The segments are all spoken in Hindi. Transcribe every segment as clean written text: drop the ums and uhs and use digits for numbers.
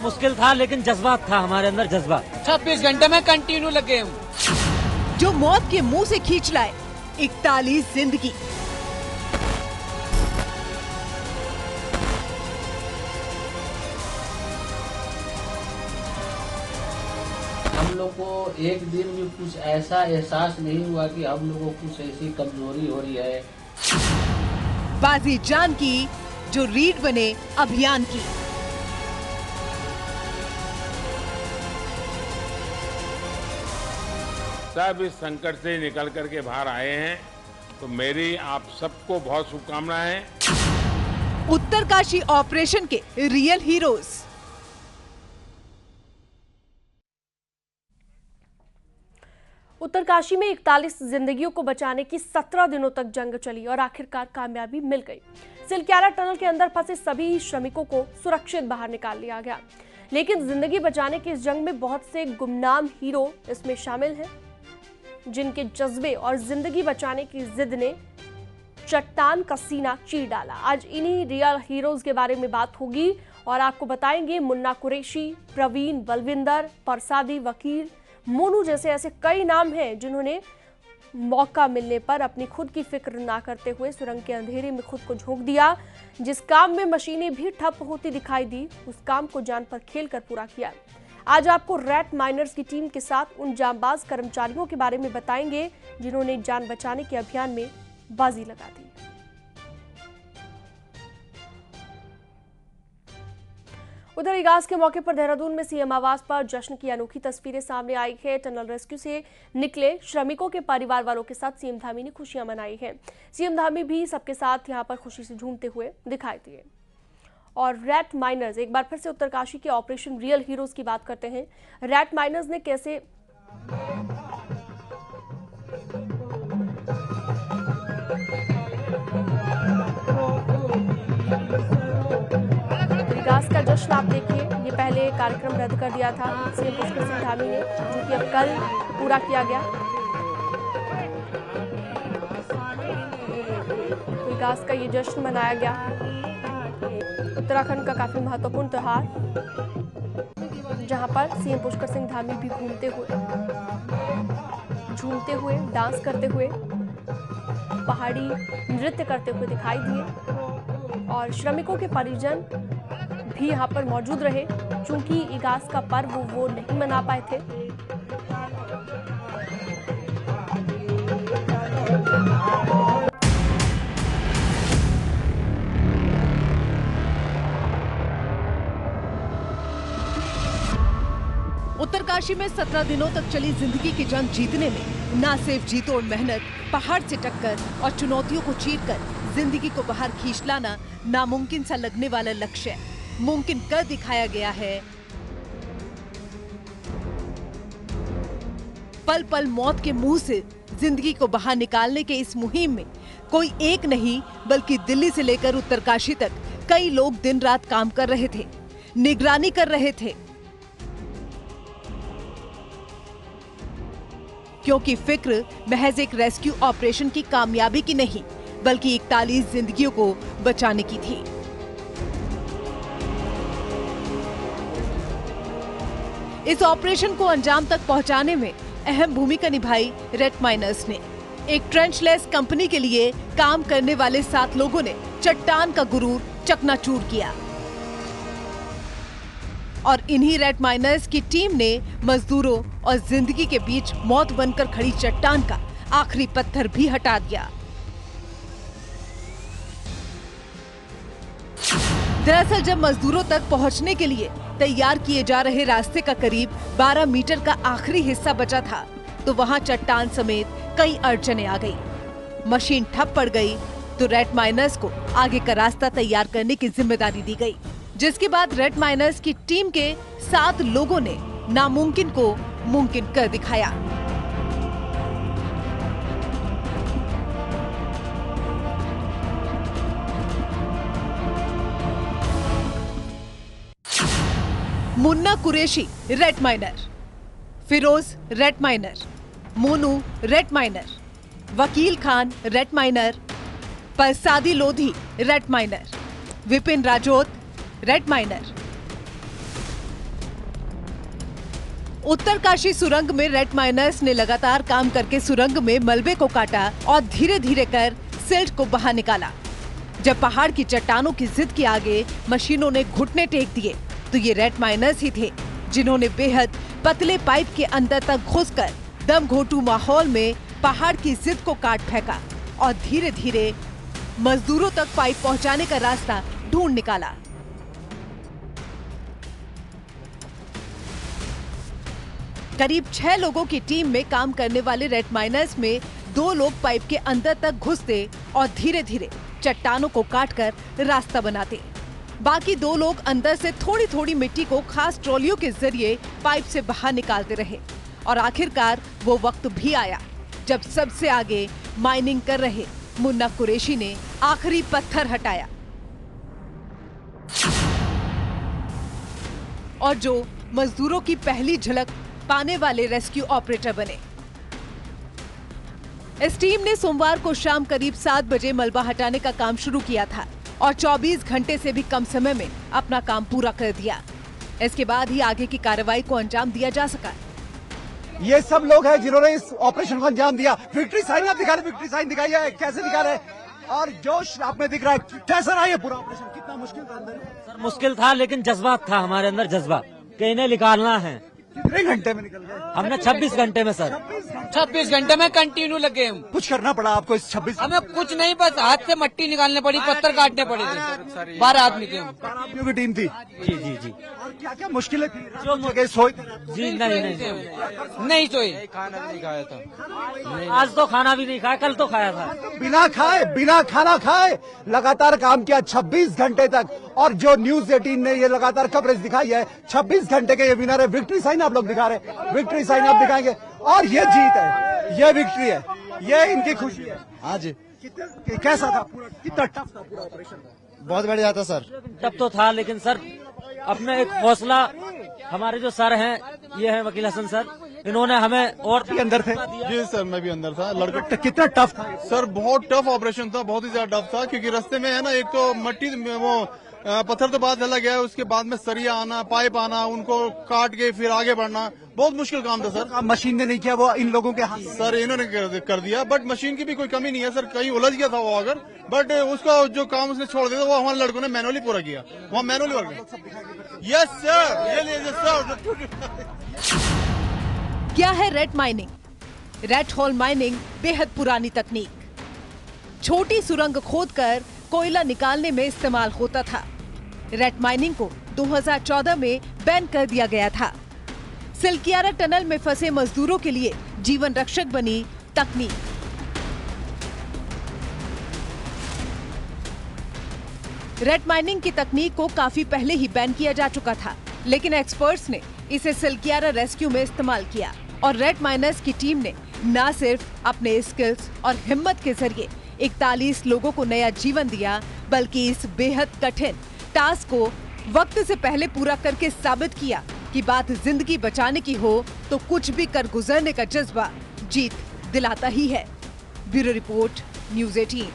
मुश्किल था, लेकिन जज्बात था हमारे अंदर, जज्बा। 26 घंटे में कंटिन्यू लगे हम। जो मौत के मुंह से खींच लाए 41 जिंदगी। हम लोग को एक दिन भी कुछ ऐसा एहसास नहीं हुआ कि हम लोगों को कुछ ऐसी कमजोरी हो रही है। बाजी जान की जो रीढ़ बने अभियान की। सब इस संकट से निकल करके बाहर आए हैं, तो मेरी आप सबको बहुत शुभकामनाएं। उत्तरकाशी ऑपरेशन के रियल हीरोज। उत्तरकाशी में 41 जिंदगियों को बचाने की 17 दिनों तक जंग चली और आखिरकार कामयाबी मिल गई। सिलक्यारा टनल के अंदर फंसे सभी श्रमिकों को सुरक्षित बाहर निकाल लिया गया, लेकिन जिंदगी बचाने की इस जंग में बहुत से गुमनाम हीरो इसमें शामिल हैं, जिनके जज्बे और जिंदगी बचाने की जिद ने चट्टान का सीना चीर डाला। आज इन्हीं रियल हीरोज के बारे में बात होगी और आपको बताएंगे मुन्ना कुरैशी, प्रवीण बलविंदर, परसादी वकील, मोनू जैसे ऐसे कई नाम हैं जिन्होंने मौका मिलने पर अपनी खुद की फिक्र ना करते हुए सुरंग के अंधेरे में खुद को झोंक दिया। जिस काम में मशीनें भी ठप होती दिखाई दी, उस काम को जान पर खेलकर पूरा किया। आज आपको रैट माइनर्स की टीम के साथ उन जांबाज कर्मचारियों के बारे में बताएंगे जिन्होंने जान बचाने के अभियान में बाजी लगा दी। उधर इगास के मौके पर देहरादून में सीएम आवास पर जश्न की अनोखी तस्वीरें सामने आई है। टनल रेस्क्यू से निकले श्रमिकों के परिवार वालों के साथ सीएम धामी ने खुशियां मनाई हैं। सीएम धामी भी सबके साथ यहां पर खुशी से झूमते हुए दिखाई दिए। और रैट माइनर्स, एक बार फिर से उत्तरकाशी के ऑपरेशन रियल हीरोज की बात करते हैं। रैट माइनर्स ने कैसे विकास का जश्न आप देखिए, ये पहले कार्यक्रम रद्द कर दिया था सीएम पुष्कर सिंह धामी ने, जो कि अब कल पूरा किया गया। विकास का ये जश्न मनाया गया, उत्तराखंड का काफी महत्वपूर्ण त्योहार, जहां पर सीएम पुष्कर सिंह धामी भी घूमते हुए, झूमते हुए, डांस करते हुए, पहाड़ी नृत्य करते हुए दिखाई दिए। और श्रमिकों के परिजन भी यहाँ पर मौजूद रहे, चूंकि इगास का पर्व वो नहीं मना पाए थे। उत्तरकाशी में 17 दिनों तक चली जिंदगी की जंग जीतने में ना सिर्फ जीतोड़ मेहनत, पहाड़ से टक्कर और चुनौतियों को चीरकर जिंदगी को बाहर खींच लाना नामुमकिन सा लगने वाला लक्ष्य मुमकिन कर दिखाया गया है। पल पल मौत के मुंह से जिंदगी को बाहर निकालने के इस मुहिम में कोई एक नहीं बल्कि दिल्ली से लेकर उत्तरकाशी तक कई लोग दिन रात काम कर रहे थे, निगरानी कर रहे थे, क्योंकि फिक्र महज एक रेस्क्यू ऑपरेशन की कामयाबी की नहीं बल्कि 41 जिंदगियों को बचाने की थी। इस ऑपरेशन को अंजाम तक पहुंचाने में अहम भूमिका निभाई रेट माइनर्स ने। एक ट्रेंचलेस कंपनी के लिए काम करने वाले 7 लोगों ने चट्टान का गुरूर चकनाचूर किया और इन्हीं रेट माइनर्स की टीम ने मजदूरों और जिंदगी के बीच मौत बनकर खड़ी चट्टान का आखिरी पत्थर भी हटा दिया। दरअसल जब मजदूरों तक पहुंचने के लिए तैयार किए जा रहे रास्ते का करीब 12 मीटर का आखिरी हिस्सा बचा था, तो वहां चट्टान समेत कई अड़चनें आ गई। मशीन ठप पड़ गई तो रेट माइनर्स को आगे का रास्ता तैयार करने की जिम्मेदारी दी गई, जिसके बाद रेट माइनर्स की टीम के 7 लोगों ने नामुमकिन को मुमकिन कर दिखाया। Munna Qureshi rat miner, Feroz rat miner, Monu rat miner, Vakil Khan rat miner, Parsadi Lodhi rat miner, Vipin Rajot rat miner, Uttarkashi सुरंग में रेड माइनर्स ने लगातार काम करके सुरंग में मलबे को काटा और धीरे धीरे कर सिल्ट को बाहर निकाला। जब पहाड़ की चट्टानों की जिद के आगे मशीनों ने घुटने टेक दिए तो ये रेड माइनर्स ही थे जिन्होंने बेहद पतले पाइप के अंदर तक घुसकर दम घोटू माहौल में पहाड़ की जिद को काट फेंका और धीरे धीरे मजदूरों तक पाइप पहुंचाने का रास्ता ढूंढ निकाला। करीब 6 लोगों की टीम में काम करने वाले रेड माइनर्स में 2 लोग पाइप के अंदर तक घुसते और धीरे धीरे चट्टानों को काटकर रास्ता बनाते। बाकी 2 लोग अंदर से थोड़ी थोड़ी मिट्टी को खास ट्रॉलियों के जरिए पाइप से बाहर निकालते रहे और आखिरकार वो वक्त भी आया जब सबसे आगे माइनिंग कर रहे मुन्ना कुरैशी ने आखिरी पत्थर हटाया और जो मजदूरों की पहली झलक पाने वाले रेस्क्यू ऑपरेटर बने। इस टीम ने सोमवार को शाम करीब 7 बजे मलबा हटाने का काम शुरू किया था और 24 घंटे से भी कम समय में अपना काम पूरा कर दिया। इसके बाद ही आगे की कार्रवाई को अंजाम दिया जा सका। ये सब लोग हैं जिन्होंने इस ऑपरेशन को अंजाम दिया। विक्ट्री साइन आप दिखा रहे, विक्ट्री साइन दिखाई है, कैसे दिखा रहे और जोश आप में दिख रहा है। कैसा रहा ये पूरा ऑपरेशन, कितना मुश्किल था अंदर? सर मुश्किल था लेकिन जज्बात था हमारे अंदर, जज्बा कि इन्हें निकालना है। कितने घंटे में निकल गए? हमने 26 घंटे में सर 26 घंटे में कंटिन्यू लगे हम। कुछ करना पड़ा आपको इस 26? हमें कुछ नहीं, बस हाथ से मट्टी निकालने पड़ी, पत्थर काटने पड़े थे। 12 आदमी थे हम। 12 आदमियों की टीम थी। जी जी जी। और क्या क्या मुश्किलें थी? जो जगह सोए जी नहीं सोए, खाना भी नहीं खाया था। आज तो खाना भी नहीं खाया, कल तो खाया था। बिना खाए, बिना खाना खाए लगातार काम किया 26 घंटे तक। और जो न्यूज 18 ने ये लगातार कवरेज दिखाई है, 26 घंटे के ये विनर है। विक्ट्री साइन आप लोग दिखा रहे, विक्ट्री साइन आप दिखाएंगे और ये जीत है, ये विक्ट्री है, ये इनकी खुशी है। हाँ जी, कैसा था पूरा, कितना टफ था पूरा ऑपरेशन? बहुत बढ़िया था सर। तब तो था लेकिन सर अपने एक हौसला, हमारे जो सर हैं ये हैं वकील हसन सर, इन्होंने हमें और भी अंदर थे। जी सर, मैं भी अंदर था। लड़का कितना टफ था सर, बहुत टफ ऑपरेशन था, बहुत ही ज्यादा टफ था क्योंकि रास्ते में है ना, एक तो मट्टी वो पत्थर तो बाद डाला गया है, उसके बाद में सरिया आना, पाइप आना, उनको काट के फिर आगे बढ़ना, बहुत मुश्किल काम था सर। मशीन ने नहीं किया, वो इन लोगों के हाथ सर इन्होंने कर दिया, बट मशीन की भी कोई कमी नहीं है सर, कहीं उलझ गया था वो अगर, बट उसका जो काम उसने छोड़ दिया वो हमारे लड़कों ने मैनुअली पूरा किया, वहाँ मैनुअली वर्क। यस सर, ये सर। क्या है red mining? Red hole mining बेहद पुरानी तकनीक, छोटी सुरंग खोदकर कोयला निकालने में इस्तेमाल होता था। रेड माइनिंग को 2014 में बैन कर दिया गया था। सिलकियारा टनल में फंसे मजदूरों के लिए जीवन रक्षक बनी तकनीक। रेड माइनिंग की तकनीक को काफी पहले ही बैन किया जा चुका था, लेकिन एक्सपर्ट्स ने इसे सिलकियारा रेस्क्यू में इस्तेमाल किया और रेड माइनर्स की टीम ने न सिर्फ अपने स्किल्स और हिम्मत के जरिए 41 लोगों को नया जीवन दिया, बल्कि इस बेहद कठिन टास्क को वक्त से पहले पूरा करके साबित किया कि बात जिंदगी बचाने की हो तो कुछ भी कर गुजरने का जज्बा जीत दिलाता ही है। Bureau report, news 18।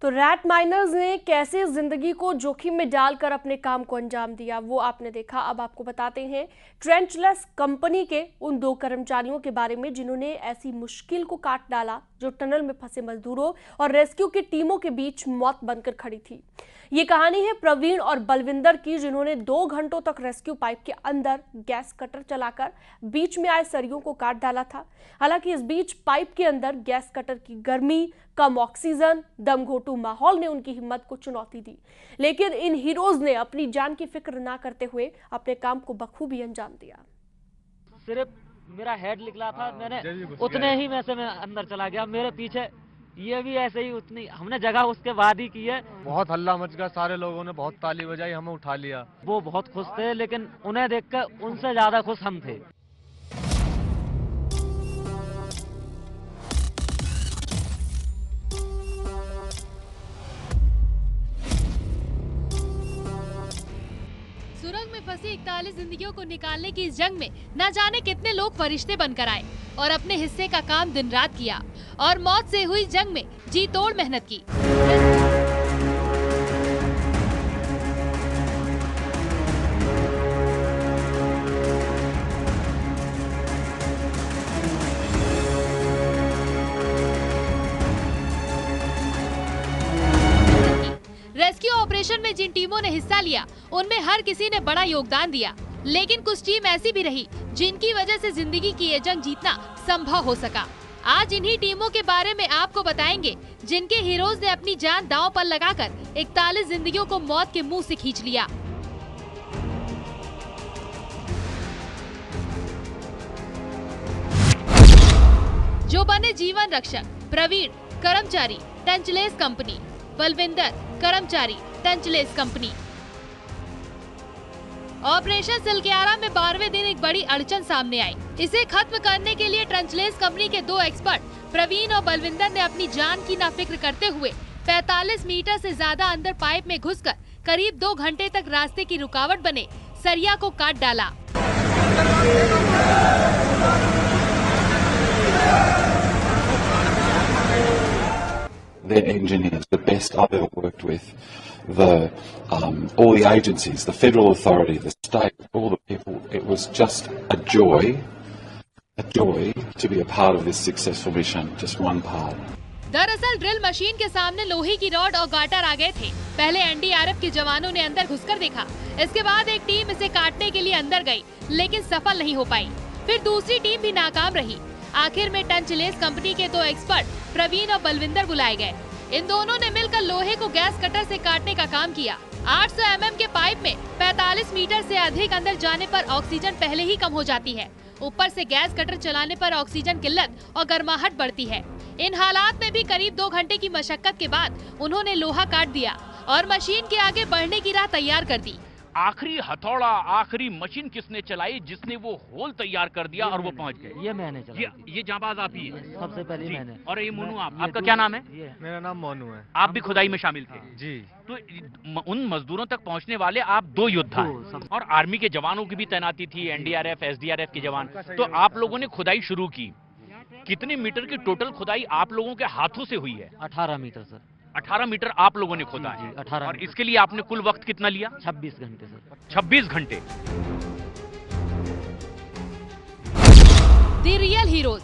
तो रेड माइनर्स ने कैसे जिंदगी को जोखिम में डालकर अपने काम को अंजाम दिया वो आपने देखा। अब आपको बताते हैं ट्रेंचलेस कंपनी के उन 2 कर्मचारियों के बारे में जिन्होंने ऐसी मुश्किल को काट डाला जो टनल में फंसे मजदूरों और रेस्क्यू की टीमों के बीच मौत बनकर खड़ी थी। ये कहानी है प्रवीण और बलविंदर की, जिन्होंने 2 घंटों तक रेस्क्यू पाइप के अंदर गैस कटर चलाकर बीच में आए सरियों को काट डाला था। हालांकि इस बीच पाइप के अंदर गैस कटर की गर्मी, कम ऑक्सीजन, दम घोटू माहौल ने उनकी हिम्मत को चुनौती दी, लेकिन इन हीरोज ने अपनी जान की फिक्र ना करते हुए अपने काम को बखूबी अंजाम दिया। सिर्फ मेरा हेड निकला था, मैंने उतने ही में से मैं अंदर चला गया। मेरे पीछे ये भी ऐसे ही उतनी हमने जगह उसके बाद ही की है। बहुत हल्ला मच गया, सारे लोगों ने बहुत ताली बजाई, हमें उठा लिया। वो बहुत खुश थे, लेकिन उन्हें देखकर उनसे ज्यादा खुश हम थे। सुरंग में फंसी 41 जिंदगियों को निकालने की इस जंग में न जाने कितने लोग फरिश्ते बनकर आए और अपने हिस्से का काम दिन रात किया और मौत से हुई जंग में जी तोड़ मेहनत की। रेस्क्यू ऑपरेशन में जिन टीमों ने हिस्सा लिया उनमें हर किसी ने बड़ा योगदान दिया, लेकिन कुछ टीम ऐसी भी रही जिनकी वजह से जिंदगी की ये जंग जीतना संभव हो सका। आज इन्हीं टीमों के बारे में आपको बताएंगे जिनके हीरोज ने अपनी जान दांव पर लगाकर 41 जिंदगियों को मौत के मुंह से खींच लिया। जो बने जीवन रक्षक, प्रवीण कर्मचारी टंचलेस कंपनी, बलविंदर कर्मचारी टंचलेस कंपनी। ऑपरेशन सिलक्यारा में 12वें दिन एक बड़ी अड़चन सामने आई। इसे खत्म करने के लिए टंचलेस कंपनी के 2 एक्सपर्ट प्रवीण और बलविंदर ने अपनी जान की नाफिक्र करते हुए 45 मीटर से ज्यादा अंदर पाइप में घुसकर करीब 2 घंटे तक रास्ते की रुकावट बने सरिया को काट डाला। Their engineers, the best I've ever worked with, all the agencies, the federal authority, the state, all the people. It was just a joy to be a part of this successful mission, just one part. दरअसल ड्रिल मशीन के सामने लोहे की रॉड और गाटर आ गए थे। पहले एनडीआरएफ के जवानों ने अंदर घुसकर देखा, इसके बाद एक टीम इसे काटने के लिए अंदर गई, लेकिन सफल नहीं हो पाई। फिर दूसरी टीम भी नाकाम रही। आखिर में टंचलेस कंपनी के 2 एक्सपर्ट प्रवीण और बलविंदर बुलाए गए। इन दोनों ने मिलकर लोहे को गैस कटर से काटने का काम किया। 800 mm के पाइप में 45 मीटर से अधिक अंदर जाने पर ऑक्सीजन पहले ही कम हो जाती है। ऊपर से गैस कटर चलाने पर ऑक्सीजन किल्लत और गर्माहट बढ़ती है। इन हालात में भी करीब 2 घंटे की मशक्कत के बाद उन्होंने लोहा काट दिया और मशीन के आगे बढ़ने की राह तैयार कर दी। आखिरी हथौड़ा, आखिरी मशीन किसने चलाई जिसने वो होल तैयार कर दिया और वो पहुंच गए? ये मैंने चलाई। ये जाबाज आप ही है? सबसे पहले मैंने। और ये मोनू आपका क्या नाम है? मेरा नाम मोनू है। आप भी खुदाई में शामिल थे? जी। तो उन मजदूरों तक पहुंचने वाले आप 2 योद्धा हैं और आर्मी के जवानों की भी तैनाती थी, एनडीआरएफ, एसडीआरएफ के जवान। तो आप लोगों ने खुदाई शुरू की। कितने मीटर की टोटल खुदाई आप लोगों के हाथों से हुई है? 18 मीटर सर। 18 मीटर आप लोगों ने खोदा है? 18। और इसके लिए आपने कुल वक्त कितना लिया? 26 घंटे सर। 26 घंटे। द रियल हीरोज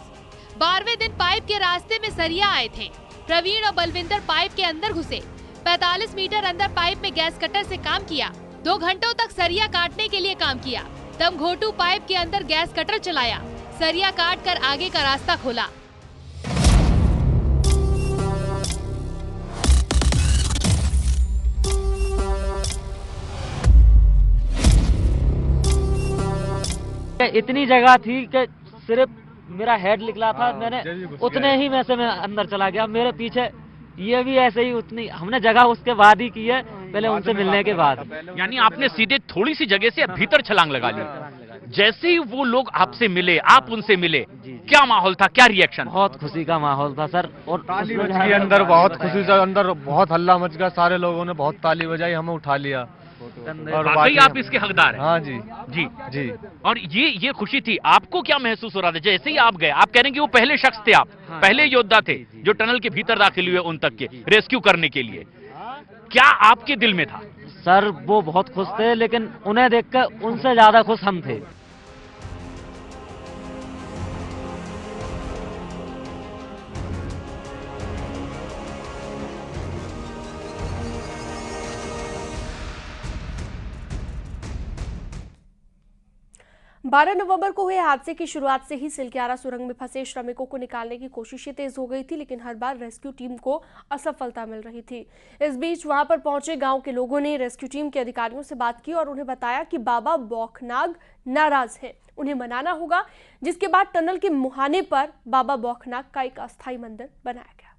12वें दिन पाइप के रास्ते में सरिया आए थे। प्रवीण और बलविंदर पाइप के अंदर घुसे, 45 मीटर अंदर पाइप में गैस कटर से काम किया। 2 घंटों तक सरिया काटने के लिए काम किया। तब घोटू पाइप के अंदर गैस कटर चलाया, सरिया काट कर आगे का रास्ता खोला। इतनी जगह थी कि सिर्फ मेरा हेड निकला था, मैंने उतने ही में से मैं अंदर चला गया। मेरे पीछे ये भी ऐसे ही उतनी हमने जगह उसके बाद ही की है, पहले उनसे मिलने के बाद। यानी आपने सीधे थोड़ी सी जगह से भीतर छलांग लगा ली। जैसे ही वो लोग आपसे मिले, आप उनसे मिले, क्या माहौल था, क्या रिएक्शन? बहुत खुशी का माहौल था सर। और ताली बज गई अंदर, बहुत खुशी से अंदर बहुत हल्ला मच गया। सारे लोगों ने बहुत ताली बजाई, हमें उठा लिया। और वाकई आप इसके हकदार हैं। हाँ जी जी जी। और ये खुशी थी, आपको क्या महसूस हो रहा था जैसे ही आप गए? आप कह रहे हैं कि वो पहले शख्स थे, आप पहले योद्धा थे जो टनल के भीतर दाखिल हुए उन तक के रेस्क्यू करने के लिए। क्या आपके दिल में था? सर वो बहुत खुश थे, लेकिन उन्हें देखकर उनसे ज्यादा खुश हम थे। बारह नवंबर को हुए हादसे की शुरुआत से ही सिलक्यारा सुरंग में फंसे श्रमिकों को निकालने की कोशिशें तेज हो गई थी, लेकिन हर बार रेस्क्यू टीम को असफलता मिल रही थी। इस बीच वहां पर पहुंचे गांव के लोगों ने रेस्क्यू टीम के अधिकारियों से बात की और उन्हें बताया कि बाबा बौखनाग नाराज हैं, उन्हें मनाना होगा। जिसके बाद टनल के मुहाने पर बाबा बौखनाग का एक अस्थायी मंदिर बनाया गया।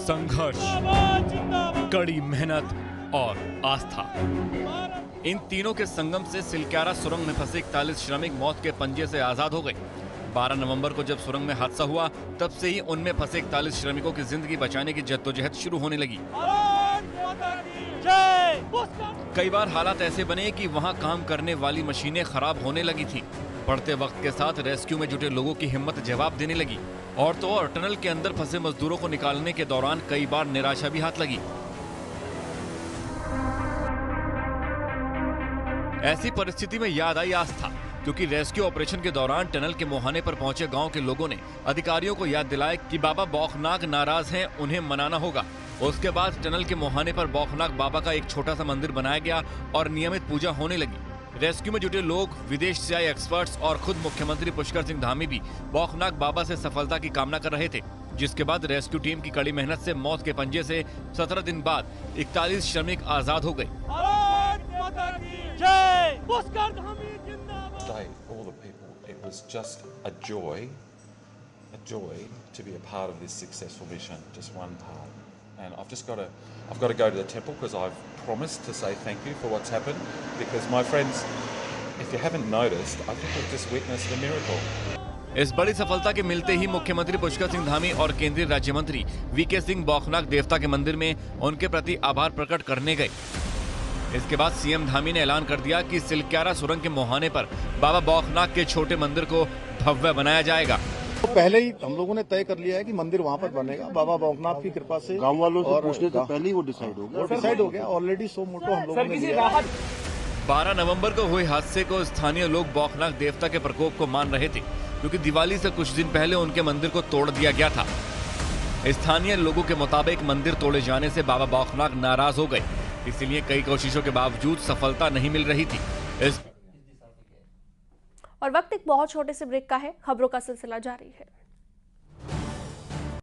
संघर्ष, कड़ी मेहनत और आस्था, इन तीनों के संगम से सिलक्यारा सुरंग में फंसे 41 श्रमिक मौत के पंजे से आजाद हो गए। 12 नवंबर को जब सुरंग में हादसा हुआ तब से ही उनमें फंसे 41 श्रमिकों की जिंदगी बचाने की जद्दोजहद शुरू होने लगी। कई बार हालात ऐसे बने कि वहां काम करने वाली मशीनें खराब होने लगी थी। बढ़ते वक्त के साथ रेस्क्यू में जुटे लोगों की हिम्मत जवाब देने लगी। और तो और टनल के अंदर फंसे मजदूरों को निकालने के दौरान कई बार निराशा भी हाथ लगी। ऐसी परिस्थिति में याद आई आस्था, क्योंकि रेस्क्यू ऑपरेशन के दौरान टनल के मुहाने पर पहुंचे गांव के लोगों ने अधिकारियों को याद दिलाया कि बाबा बौखनाक नाराज हैं, उन्हें मनाना होगा। उसके बाद टनल के मुहाने पर बौखनाक बाबा का एक छोटा सा मंदिर बनाया गया और नियमित पूजा होने लगी। रेस्क्यू में जुटे लोग, विदेश से आए एक्सपर्ट्स और खुद मुख्यमंत्री पुष्कर सिंह धामी भी बौखनाक बाबा से सफलता की कामना कर रहे थे। जिसके बाद रेस्क्यू टीम की कड़ी मेहनत से मौत के पंजे से 17 दिन बाद 41 श्रमिक आजाद हो गए। All the people, it was just a joy to be a part of this successful mission, just one part. And I've got to go to the temple because I've promised to say thank you for what's happened. Because my friends, if you haven't noticed, I think we've just witnessed a miracle. इस बड़ी सफलता के मिलते ही मुख्यमंत्री पुष्कर सिंह धामी और केंद्रीय राज्य मंत्री वीके सिंह बौखनाक देवता के मंदिर में उनके प्रति आभार प्रकट करने गए। इसके बाद सीएम धामी ने ऐलान कर दिया कि सिलक्यारा सुरंग के मुहाने पर बाबा बौखनाक के छोटे मंदिर को भव्य बनाया जाएगा। तो पहले ही हम लोगों ने तय कर लिया है कि मंदिर वहाँ पर बनेगा। बाबा बौखनाथ की कृपा से गांव वालों से पूछने से पहले ही वो डिसाइड हो गया। ऑलरेडी सो मोटो हम लोगों ने लिया है। 12 नवंबर को हुए हादसे को स्थानीय लोग बौखनाक देवता के प्रकोप को मान रहे थे, क्योंकि दिवाली से कुछ दिन पहले उनके मंदिर को तोड़ दिया गया था। स्थानीय लोगों के मुताबिक मंदिर तोड़े जाने से बाबा बौखनाक नाराज हो गए, इसलिए कई कोशिशों के बावजूद सफलता नहीं मिल रही थी। और वक्त एक बहुत छोटे से ब्रेक का है, खबरों का सिलसिला जारी है।